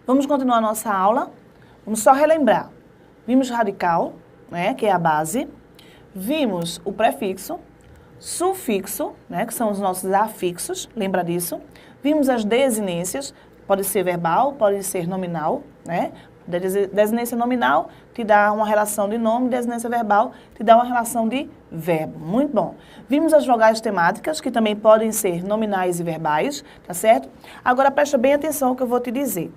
Vamos continuar a nossa aula. Vamos só relembrar. Vimos radical, né, que é a base. Vimos o prefixo, sufixo, né, que são os nossos afixos, lembra disso? Vimos as desinências, pode ser verbal, pode ser nominal, né? Desinência nominal te dá uma relação de nome, desinência verbal te dá uma relação de verbo. Muito bom. Vimos as vogais temáticas, que também podem ser nominais e verbais, tá certo? Agora presta bem atenção ao que eu vou te dizer.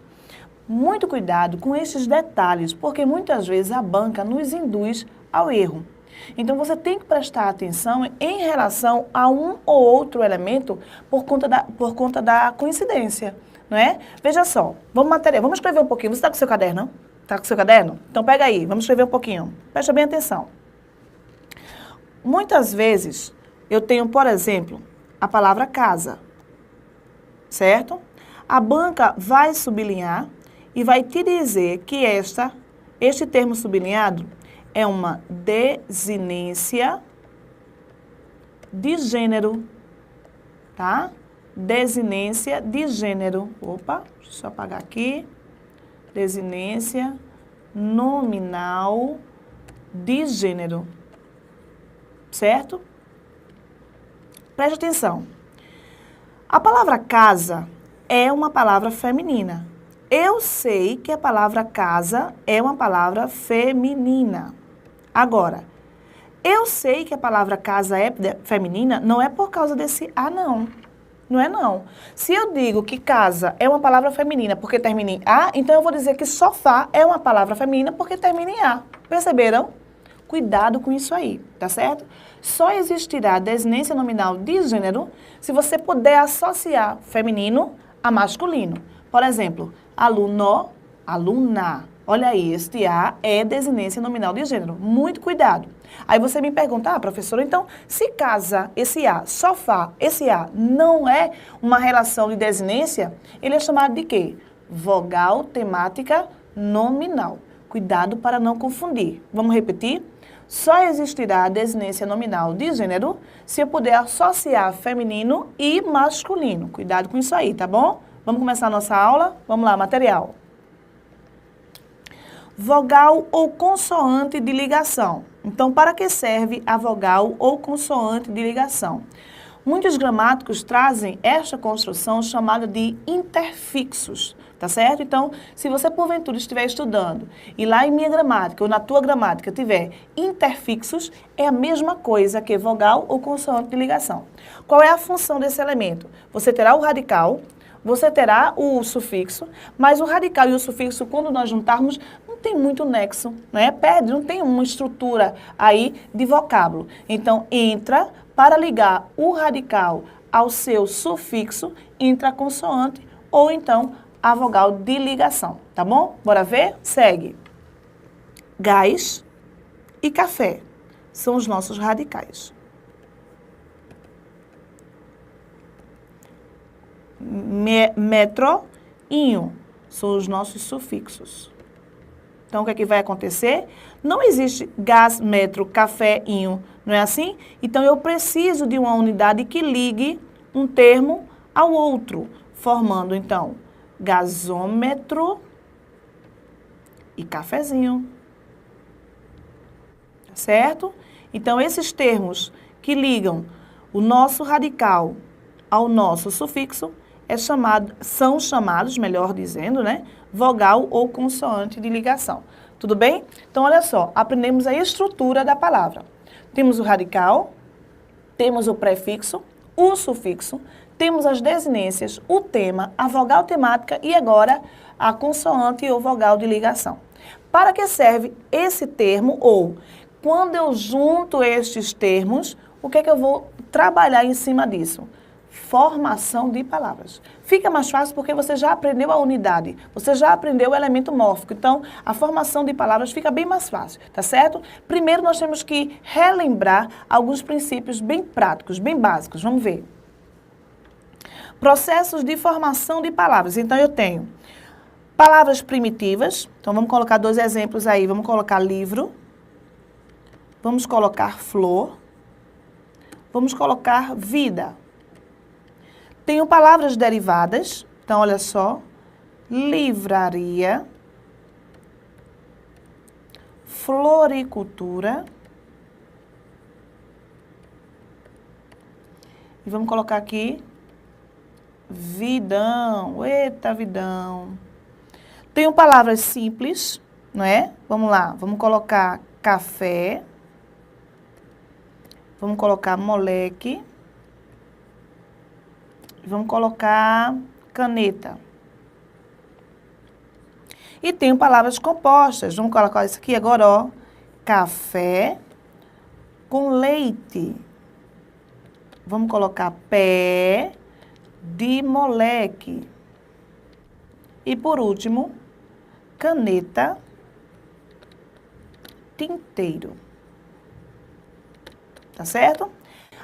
Muito cuidado com esses detalhes, porque muitas vezes a banca nos induz ao erro. Então, você tem que prestar atenção em relação a um ou outro elemento por conta da coincidência, não é? Veja só, vamos escrever um pouquinho. Você está com seu caderno? Está com seu caderno? Então, pega aí, vamos escrever um pouquinho. Presta bem atenção. Muitas vezes, eu tenho, por exemplo, a palavra casa, certo? A banca vai sublinhar e vai te dizer que este termo sublinhado é uma desinência de gênero, tá? Desinência de gênero. Opa, deixa eu só apagar aqui. Desinência nominal de gênero. Certo? Preste atenção. A palavra casa é uma palavra feminina. Eu sei que a palavra casa é uma palavra feminina. Agora, eu sei que a palavra casa é feminina, não é por causa desse A, não. Não é, não. Se eu digo que casa é uma palavra feminina porque termina em A, então eu vou dizer que sofá é uma palavra feminina porque termina em A. Perceberam? Cuidado com isso aí, tá certo? Só existirá desinência nominal de gênero se você puder associar feminino a masculino. Por exemplo, aluno, aluna. Olha aí, este A é desinência nominal de gênero. Muito cuidado. Aí você me pergunta, professora, então, se casa, esse A, sofá, esse A, não é uma relação de desinência, ele é chamado de quê? Vogal temática nominal. Cuidado para não confundir. Vamos repetir? Só existirá a desinência nominal de gênero se eu puder associar feminino e masculino. Cuidado com isso aí, tá bom? Vamos começar a nossa aula? Vamos lá, material. Vogal ou consoante de ligação. Então, para que serve a vogal ou consoante de ligação? Muitos gramáticos trazem esta construção chamada de interfixos, tá certo? Então, se você porventura estiver estudando e lá em minha gramática ou na tua gramática tiver interfixos, é a mesma coisa que vogal ou consoante de ligação. Qual é a função desse elemento? Você terá o radical, você terá o sufixo, mas o radical e o sufixo, quando nós juntarmos, não tem muito nexo, né? Perde, não tem uma estrutura aí de vocábulo. Então, entra para ligar o radical ao seu sufixo, entra a consoante ou então a vogal de ligação, tá bom? Bora ver? Segue. Gás e café são os nossos radicais. Metro, inho, são os nossos sufixos. Então, o que é que vai acontecer? Não existe gás, metro, café, inho, não é assim? Então, eu preciso de uma unidade que ligue um termo ao outro, formando, então, gasômetro e cafezinho. Certo? Então, esses termos que ligam o nosso radical ao nosso sufixo são chamados, melhor dizendo, né, vogal ou consoante de ligação. Tudo bem? Então, olha só, aprendemos a estrutura da palavra. Temos o radical, temos o prefixo, o sufixo, temos as desinências, o tema, a vogal temática e agora a consoante ou vogal de ligação. Para que serve esse termo ou quando eu junto estes termos, o que é que eu vou trabalhar em cima disso? Formação de palavras. Fica mais fácil porque você já aprendeu a unidade, você já aprendeu o elemento mórfico, então a formação de palavras fica bem mais fácil, tá certo? Primeiro nós temos que relembrar alguns princípios bem práticos, bem básicos, vamos ver. Processos de formação de palavras, então eu tenho palavras primitivas, então vamos colocar dois exemplos aí, vamos colocar livro, vamos colocar flor, vamos colocar vida. Tenho palavras derivadas, então olha só, livraria, floricultura. E vamos colocar aqui vidão. Eita, vidão. Tenho palavras simples, não é? Vamos lá, vamos colocar café. Vamos colocar moleque. Vamos colocar caneta. E tenho palavras compostas. Vamos colocar isso aqui agora, ó. Café com leite. Vamos colocar pé de moleque. E por último, caneta, tinteiro. Tá certo?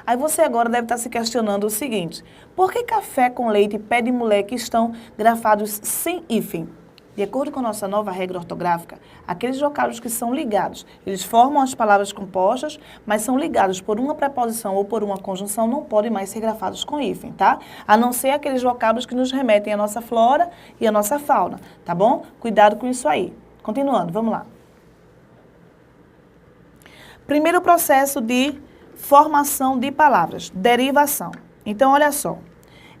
Aí você agora deve estar se questionando o seguinte: por que café com leite e pé de moleque estão grafados sem hífen? De acordo com a nossa nova regra ortográfica, aqueles vocábulos que são ligados, eles formam as palavras compostas, mas são ligados por uma preposição ou por uma conjunção, não podem mais ser grafados com hífen, tá? A não ser aqueles vocábulos que nos remetem à nossa flora e à nossa fauna, tá bom? Cuidado com isso aí. Continuando, vamos lá. Primeiro processo de formação de palavras, derivação. Então, olha só.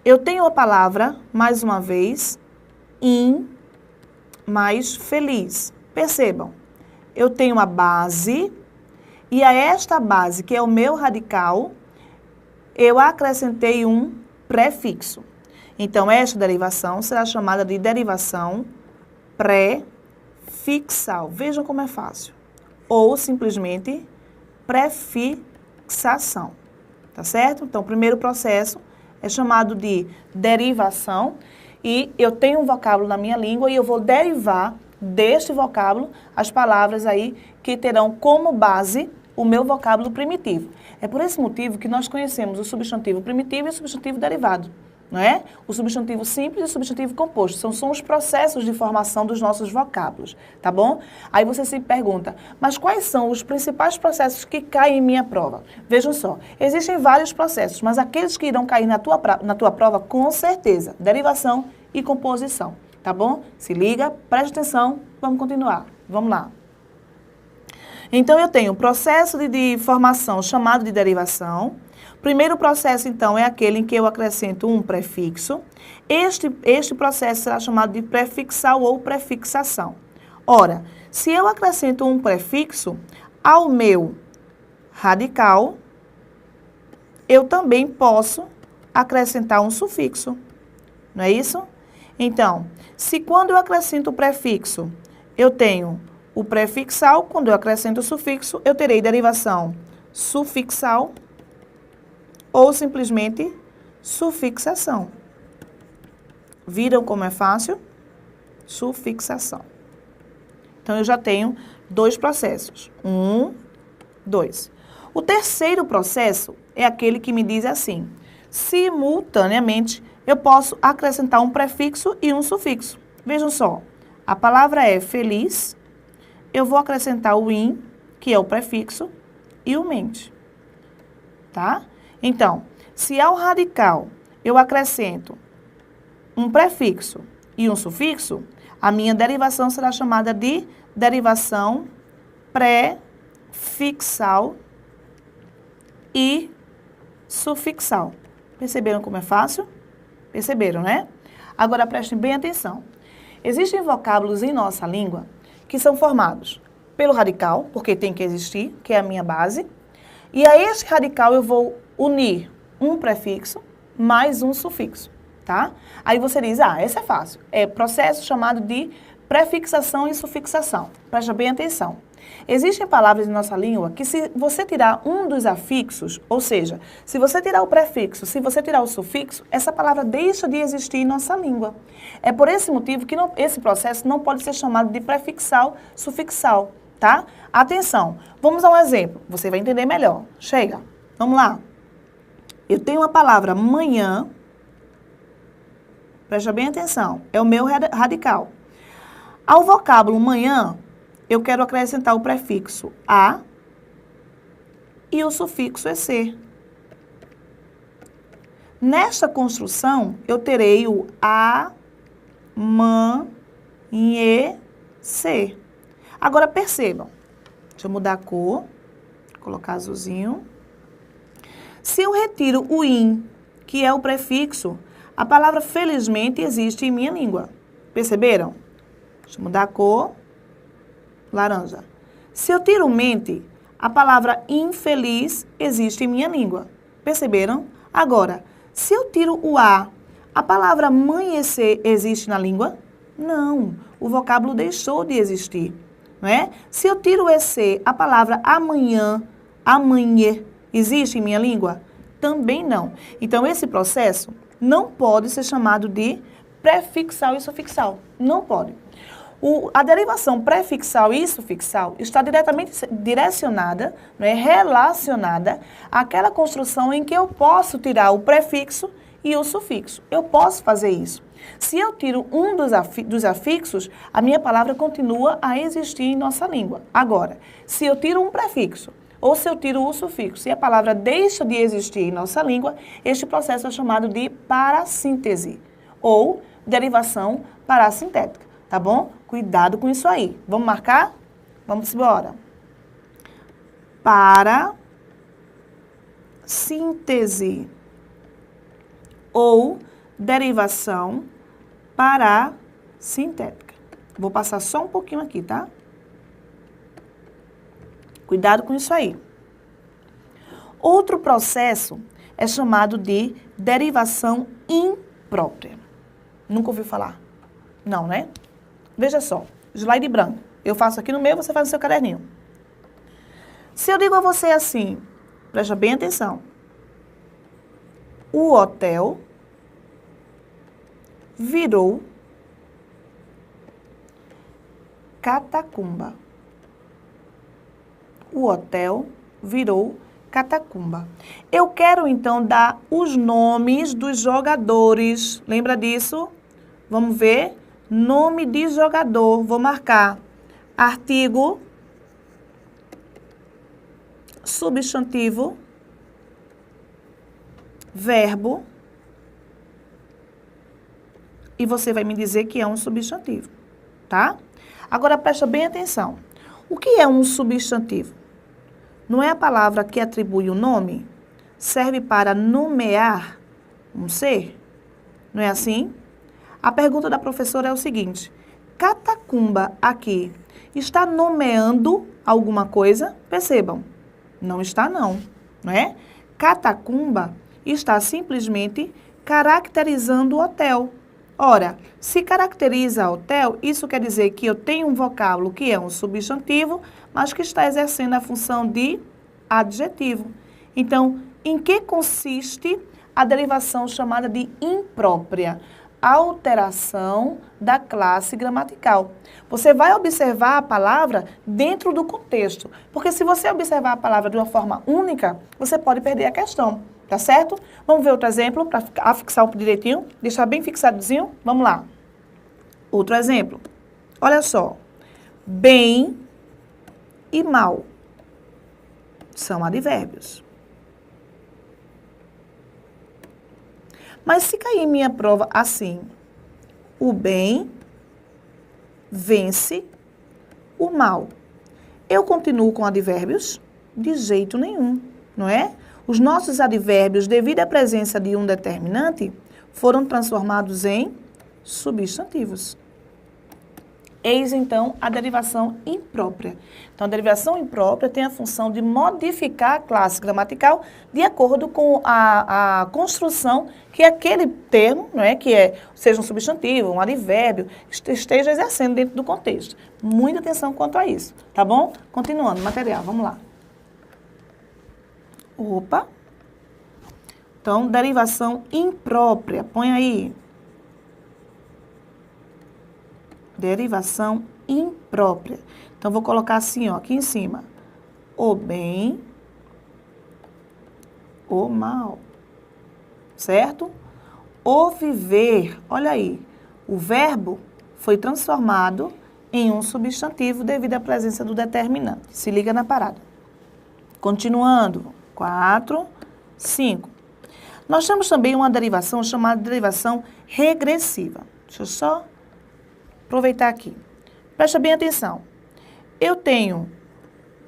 Eu tenho a palavra, mais uma vez, mais feliz. Percebam, eu tenho a base e a esta base, que é o meu radical, eu acrescentei um prefixo. Então, esta derivação será chamada de derivação prefixal. Vejam como é fácil. Ou, simplesmente, prefixação. Tá certo? Então, o primeiro processo é chamado de derivação. E eu tenho um vocábulo na minha língua e eu vou derivar deste vocábulo as palavras aí que terão como base o meu vocábulo primitivo. É por esse motivo que nós conhecemos o substantivo primitivo e o substantivo derivado, não é? O substantivo simples e o substantivo composto. São os processos de formação dos nossos vocábulos, tá bom? Aí você se pergunta, mas quais são os principais processos que caem em minha prova? Vejam só, existem vários processos, mas aqueles que irão cair na tua prova, com certeza, derivação e composição, tá bom? Se liga, preste atenção, vamos continuar. Vamos lá. Então, eu tenho o processo de formação chamado de derivação. Primeiro processo, então, é aquele em que eu acrescento um prefixo. Este processo será chamado de prefixal ou prefixação. Ora, se eu acrescento um prefixo ao meu radical, eu também posso acrescentar um sufixo. Não é isso? Então, se quando eu acrescento o prefixo, eu tenho o prefixal, quando eu acrescento o sufixo, eu terei derivação sufixal ou simplesmente sufixação. Viram como é fácil? Sufixação. Então, eu já tenho dois processos. 1, 2. O terceiro processo é aquele que me diz assim: simultaneamente, eu posso acrescentar um prefixo e um sufixo. Vejam só, a palavra é feliz, eu vou acrescentar o in, que é o prefixo, e o mente. Tá? Então, se ao radical eu acrescento um prefixo e um sufixo, a minha derivação será chamada de derivação prefixal e sufixal. Perceberam como é fácil? Perceberam, né? Agora prestem bem atenção. Existem vocábulos em nossa língua que são formados pelo radical, porque tem que existir, que é a minha base, e a este radical eu vou unir um prefixo mais um sufixo, tá? Aí você diz, esse é fácil. É processo chamado de prefixação e sufixação. Presta bem atenção. Existem palavras em nossa língua que, se você tirar um dos afixos, ou seja, se você tirar o prefixo, se você tirar o sufixo, essa palavra deixa de existir em nossa língua. É por esse motivo que esse processo não pode ser chamado de prefixal, sufixal, tá? Atenção, vamos a um exemplo, você vai entender melhor. Chega, vamos lá. Eu tenho a palavra manhã, presta bem atenção, é o meu radical. Ao vocábulo manhã, eu quero acrescentar o prefixo a e o sufixo ec. Nesta construção, eu terei o amanhecer. Agora percebam. Deixa eu mudar a cor. Colocar azulzinho. Se eu retiro o in, que é o prefixo, a palavra felizmente existe em minha língua. Perceberam? Deixa eu mudar a cor. Laranja. Se eu tiro o mente, a palavra infeliz existe em minha língua. Perceberam? Agora, se eu tiro o a palavra amanhecer existe na língua? Não. O vocábulo deixou de existir. Não é? Se eu tiro o EC, a palavra amanhã, amanhã, existe em minha língua? Também não. Então, esse processo não pode ser chamado de prefixal e sufixal. Não pode. A derivação prefixal e sufixal está diretamente direcionada, não é, relacionada àquela construção em que eu posso tirar o prefixo e o sufixo. Eu posso fazer isso. Se eu tiro um dos afixos, a minha palavra continua a existir em nossa língua. Agora, se eu tiro um prefixo ou se eu tiro o sufixo e a palavra deixa de existir em nossa língua, este processo é chamado de parassíntese ou derivação parassintética, tá bom? Cuidado com isso aí. Vamos marcar? Vamos embora. Parassíntese ou derivação parassintética. Vou passar só um pouquinho aqui, tá? Cuidado com isso aí. Outro processo é chamado de derivação imprópria. Nunca ouviu falar? Não, né? Veja só, slide branco. Eu faço aqui no meu, você faz no seu caderninho. Se eu digo a você assim, presta bem atenção. O hotel virou catacumba. O hotel virou catacumba. Eu quero, então, dar os nomes dos jogadores. Lembra disso? Vamos ver. Nome de jogador. Vou marcar artigo, substantivo, verbo. E você vai me dizer que é um substantivo, tá? Agora, presta bem atenção. O que é um substantivo? Não é a palavra que atribui o nome? Serve para nomear um ser? Não é assim? A pergunta da professora é o seguinte: catacumba aqui está nomeando alguma coisa? Percebam, não está não é? Catacumba está simplesmente caracterizando o hotel. Ora, se caracteriza hotel, isso quer dizer que eu tenho um vocábulo que é um substantivo, mas que está exercendo a função de adjetivo. Então, em que consiste a derivação chamada de imprópria? Alteração da classe gramatical. Você vai observar a palavra dentro do contexto, porque se você observar a palavra de uma forma única, você pode perder a questão. Tá certo? Vamos ver outro exemplo para afixar direitinho, deixar bem fixadozinho. Vamos lá. Outro exemplo. Olha só. Bem e mal são advérbios. Mas se cair em minha prova assim, o bem vence o mal, eu continuo com advérbios? De jeito nenhum, não é? Os nossos advérbios, devido à presença de um determinante, foram transformados em substantivos. Eis, então, a derivação imprópria. Então, a derivação imprópria tem a função de modificar a classe gramatical de acordo com a construção que aquele termo, não é, seja um substantivo, um advérbio, esteja exercendo dentro do contexto. Muita atenção quanto a isso, tá bom? Continuando, material, vamos lá. Opa. Então, derivação imprópria. Põe aí. Derivação imprópria. Então, vou colocar assim, ó, aqui em cima. O bem, o mal. Certo? O viver. Olha aí. O verbo foi transformado em um substantivo devido à presença do determinante. Se liga na parada. Continuando. 4, 5. Nós temos também uma derivação chamada derivação regressiva. Deixa eu só aproveitar aqui. Presta bem atenção. Eu tenho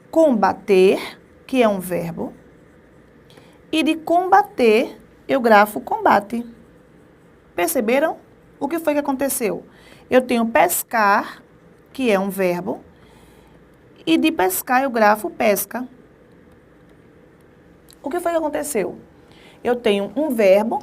combater, que é um verbo, e de combater eu grafo combate. Perceberam? O que foi que aconteceu? Eu tenho pescar, que é um verbo, e de pescar eu grafo pesca. O que foi que aconteceu? Eu tenho um verbo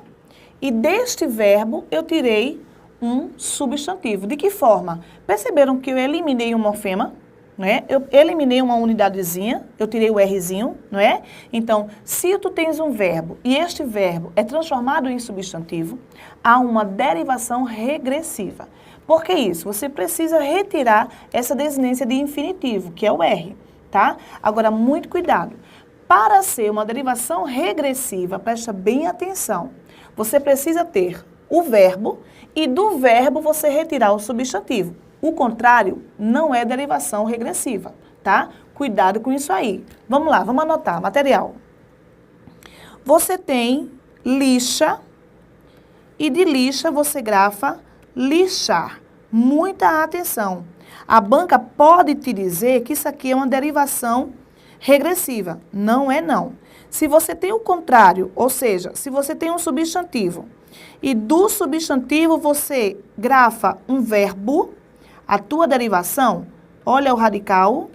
e deste verbo eu tirei um substantivo. De que forma? Perceberam que eu eliminei um morfema, né? Eu eliminei uma unidadezinha, eu tirei o Rzinho, não é? Então, se tu tens um verbo e este verbo é transformado em substantivo, há uma derivação regressiva. Por que isso? Você precisa retirar essa desinência de infinitivo, que é o R, tá? Agora, muito cuidado. Para ser uma derivação regressiva, presta bem atenção, você precisa ter o verbo e do verbo você retirar o substantivo. O contrário não é derivação regressiva, tá? Cuidado com isso aí. Vamos lá, vamos anotar. Material. Você tem lixa e de lixa você grafa lixar. Muita atenção. A banca pode te dizer que isso aqui é uma derivação regressiva. Não é não. Se você tem o contrário, ou seja, se você tem um substantivo e do substantivo você grafa um verbo, a tua derivação, olha o radical,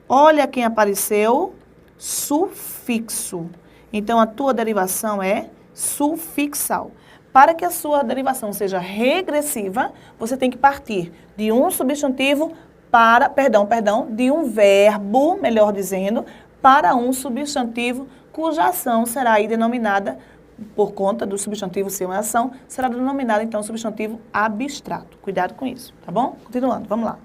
olha quem apareceu, sufixo. Então, a tua derivação é sufixal. Para que a sua derivação seja regressiva, você tem que partir de um substantivo para, de um verbo, melhor dizendo, para um substantivo cuja ação será aí denominada, por conta do substantivo ser uma ação, será denominada, então, substantivo abstrato. Cuidado com isso, tá bom? Continuando, vamos lá.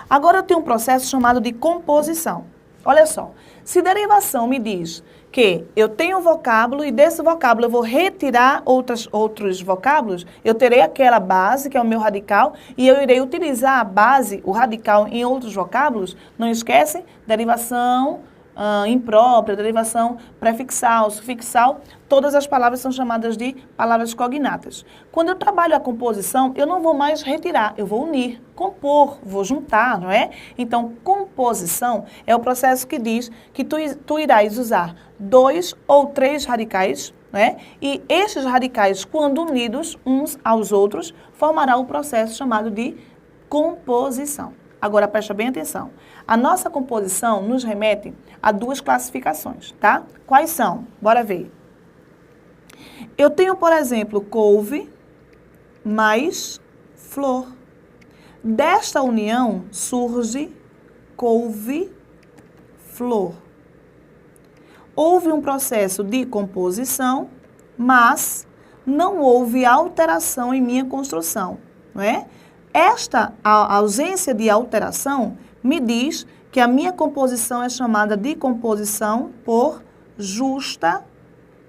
Agora eu tenho um processo chamado de composição. Olha só, se derivação me diz que eu tenho um vocábulo e desse vocábulo eu vou retirar outros vocábulos, eu terei aquela base, que é o meu radical, e eu irei utilizar a base, o radical, em outros vocábulos. Não esquece, derivação imprópria, derivação prefixal, sufixal, todas as palavras são chamadas de palavras cognatas. Quando eu trabalho a composição, eu não vou mais retirar, eu vou unir, compor, vou juntar, não é? Então, composição é o processo que diz que tu irás usar 2 ou 3 radicais, né? E estes radicais, quando unidos uns aos outros, formará o processo chamado de composição. Agora, presta bem atenção. A nossa composição nos remete a 2 classificações, tá? Quais são? Bora ver. Eu tenho, por exemplo, couve mais flor. Desta união surge couve-flor. Houve um processo de composição, mas não houve alteração em minha construção, não é? A ausência de alteração me diz que a minha composição é chamada de composição por justa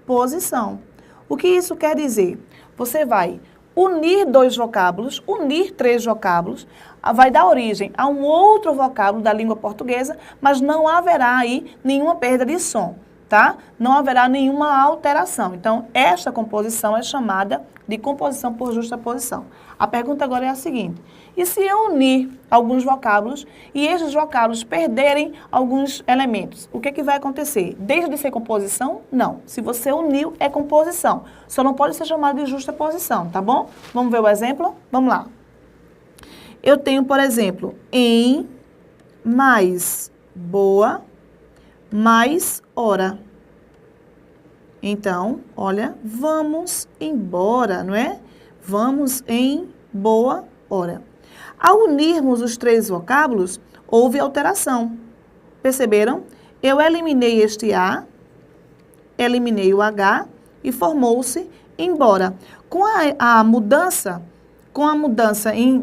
posição. O que isso quer dizer? Você vai unir 2 vocábulos, unir 3 vocábulos, vai dar origem a um outro vocábulo da língua portuguesa, mas não haverá aí nenhuma perda de som, tá? Não haverá nenhuma alteração. Então, esta composição é chamada de composição por justa posição. A pergunta agora é a seguinte: e se eu unir alguns vocábulos e esses vocábulos perderem alguns elementos, o que vai acontecer? Deixa de ser composição? Não. Se você uniu, é composição. Só não pode ser chamado de justa posição, tá bom? Vamos ver o exemplo? Vamos lá. Eu tenho, por exemplo, em mais boa, mais hora. Então, olha, vamos embora, não é? Vamos em boa hora. Ao unirmos os 3 vocábulos, houve alteração. Perceberam? Eu eliminei este A, eliminei o H e formou-se embora. Com a mudança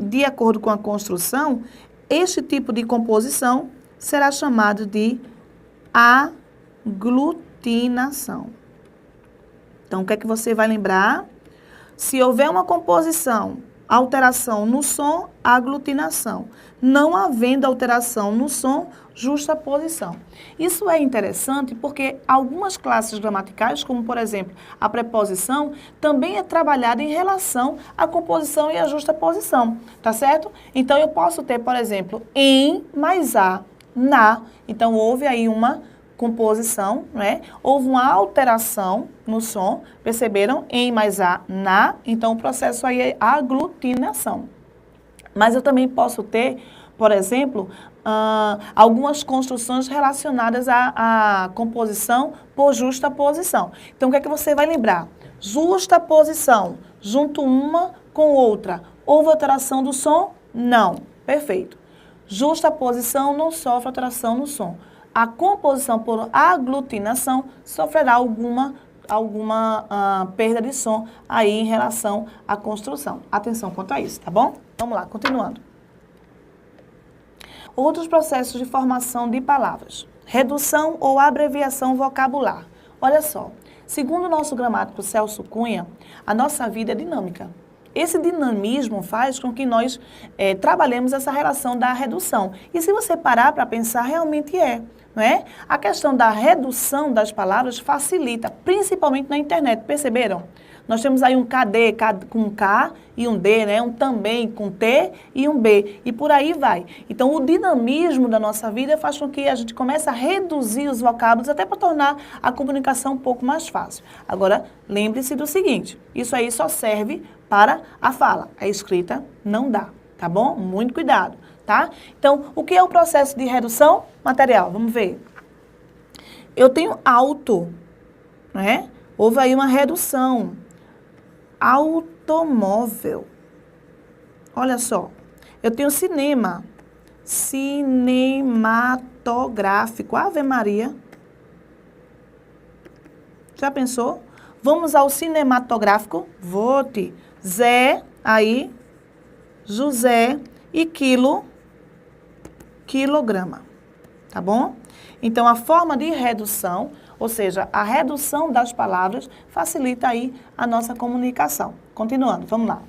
de acordo com a construção, este tipo de composição será chamado de aglutinação. Então, o que é que você vai lembrar? Se houver uma composição alteração no som, aglutinação. Não havendo alteração no som, justaposição. Isso é interessante porque algumas classes gramaticais, como por exemplo a preposição, também é trabalhada em relação à composição e à justaposição, tá certo? Então eu posso ter, por exemplo, em mais a, na. Então houve aí uma composição, né? Houve uma alteração no som, perceberam? Em mais a, na, então o processo aí é aglutinação. Mas eu também posso ter, por exemplo, algumas construções relacionadas à composição por justaposição. Então o que é que você vai lembrar? Justaposição, junto uma com outra. Houve alteração do som? Não. Perfeito. Justaposição não sofre alteração no som. A composição por aglutinação sofrerá alguma perda de som aí em relação à construção. Atenção quanto a isso, tá bom? Vamos lá, continuando. Outros processos de formação de palavras. Redução ou abreviação vocabular. Olha só, segundo o nosso gramático Celso Cunha, a nossa vida é dinâmica. Esse dinamismo faz com que nós trabalhemos essa relação da redução. E se você parar para pensar, realmente é. Não é? A questão da redução das palavras facilita, principalmente na internet, perceberam? Nós temos aí um KD com K e um D, né? Um também com T e um B, e por aí vai. Então, o dinamismo da nossa vida faz com que a gente comece a reduzir os vocábulos, até para tornar a comunicação um pouco mais fácil. Agora, lembre-se do seguinte, isso aí só serve para a fala, a escrita não dá, tá bom? Muito cuidado. Tá? Então, o que é o processo de redução material? Vamos ver. Eu tenho auto, né? Houve aí uma redução. Automóvel. Olha só. Eu tenho cinema. Cinematográfico. Ave Maria. Já pensou? Vamos ao cinematográfico. Vote. Zé, aí. José e quilograma, tá bom? Então, a forma de redução, ou seja, a redução das palavras, facilita aí a nossa comunicação. Continuando, vamos lá.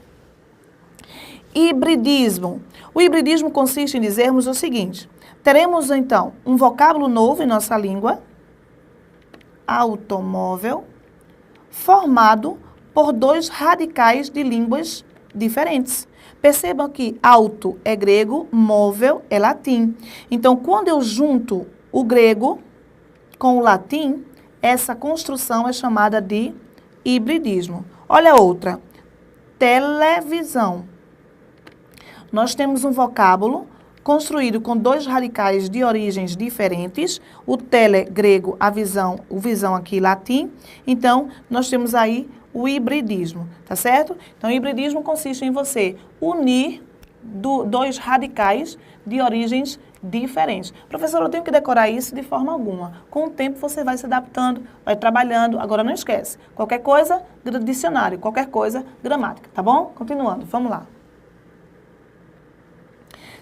Hibridismo. O hibridismo consiste em dizermos o seguinte, teremos, então, um vocábulo novo em nossa língua, automóvel, formado por dois radicais de línguas diferentes. Percebam que auto é grego, móvel é latim. Então, quando eu junto o grego com o latim, essa construção é chamada de hibridismo. Olha outra, televisão. Nós temos um vocábulo construído com dois radicais de origens diferentes, o tele, grego, o visão aqui, latim. Então, nós temos aí o hibridismo, tá certo? Então, o hibridismo consiste em você unir dois radicais de origens diferentes. Professor, eu tenho que decorar isso de forma alguma. Com o tempo você vai se adaptando, vai trabalhando. Agora não esquece, qualquer coisa, dicionário, qualquer coisa, gramática, tá bom? Continuando, vamos lá.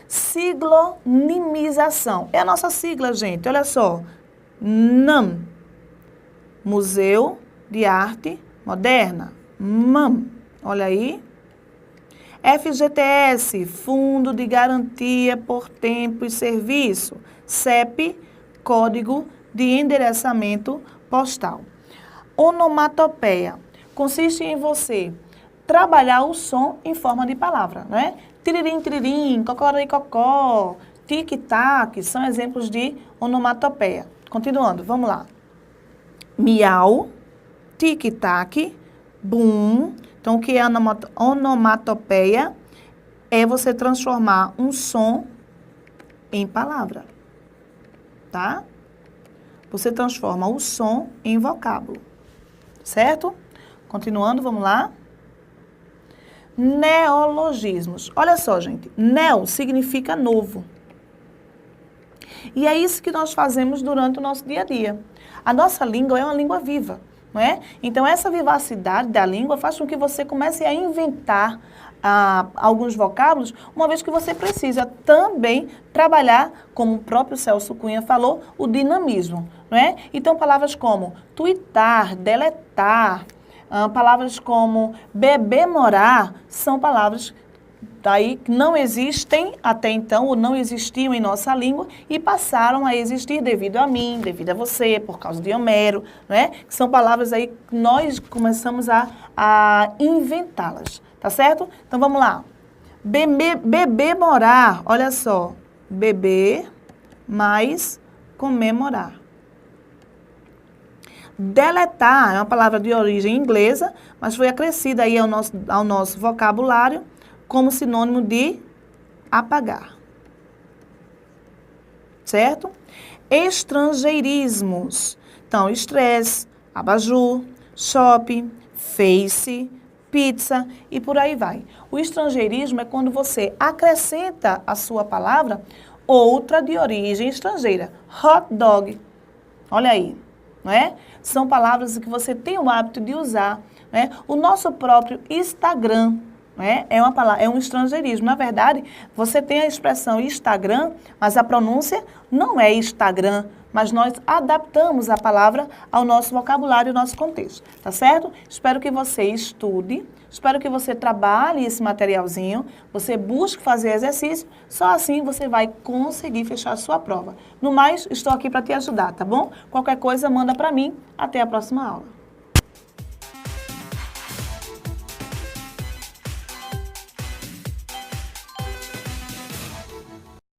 Siglonimização. É a nossa sigla, gente, olha só. NAM, Museu de Arte Moderna, MAM, olha aí. FGTS, Fundo de Garantia por Tempo e Serviço. CEP, Código de Endereçamento Postal. Onomatopeia, consiste em você trabalhar o som em forma de palavra, não é? Tiririm, tiririm, cocoricocó, tic-tac, são exemplos de onomatopeia. Continuando, vamos lá. Miau, tic-tac, bum. Então, o que é onomatopeia? É você transformar um som em palavra, tá? Você transforma o som em vocábulo, certo? Continuando, vamos lá. Neologismos. Olha só, gente, neo significa novo. E é isso que nós fazemos durante o nosso dia a dia. A nossa língua é uma língua viva, não é? Então, essa vivacidade da língua faz com que você comece a inventar alguns vocábulos, uma vez que você precisa também trabalhar, como o próprio Celso Cunha falou, o dinamismo, não é? Então, palavras como tuitar, deletar, palavras como beber, morar, são palavras daí não existem até então, ou não existiam em nossa língua, e passaram a existir devido a mim, devido a você, por causa de Homero, né? Que são palavras aí que nós começamos a inventá-las, tá certo? Então vamos lá. Beber-morar, olha só. Beber mais comemorar. Deletar é uma palavra de origem inglesa, mas foi acrescida aí ao nosso vocabulário como sinônimo de apagar. Certo? Estrangeirismos. Então, estresse, abajur, shopping, face, pizza e por aí vai. O estrangeirismo é quando você acrescenta à sua palavra outra de origem estrangeira. Hot dog. Olha aí, não é? São palavras que você tem o hábito de usar, né? O nosso próprio Instagram, né? É um estrangeirismo. Na verdade, você tem a expressão Instagram, mas a pronúncia não é Instagram, mas nós adaptamos a palavra ao nosso vocabulário e ao nosso contexto, tá certo? Espero que você estude, espero que você trabalhe esse materialzinho, você busque fazer exercício, só assim você vai conseguir fechar a sua prova. No mais, estou aqui para te ajudar, tá bom? Qualquer coisa, manda para mim. Até a próxima aula.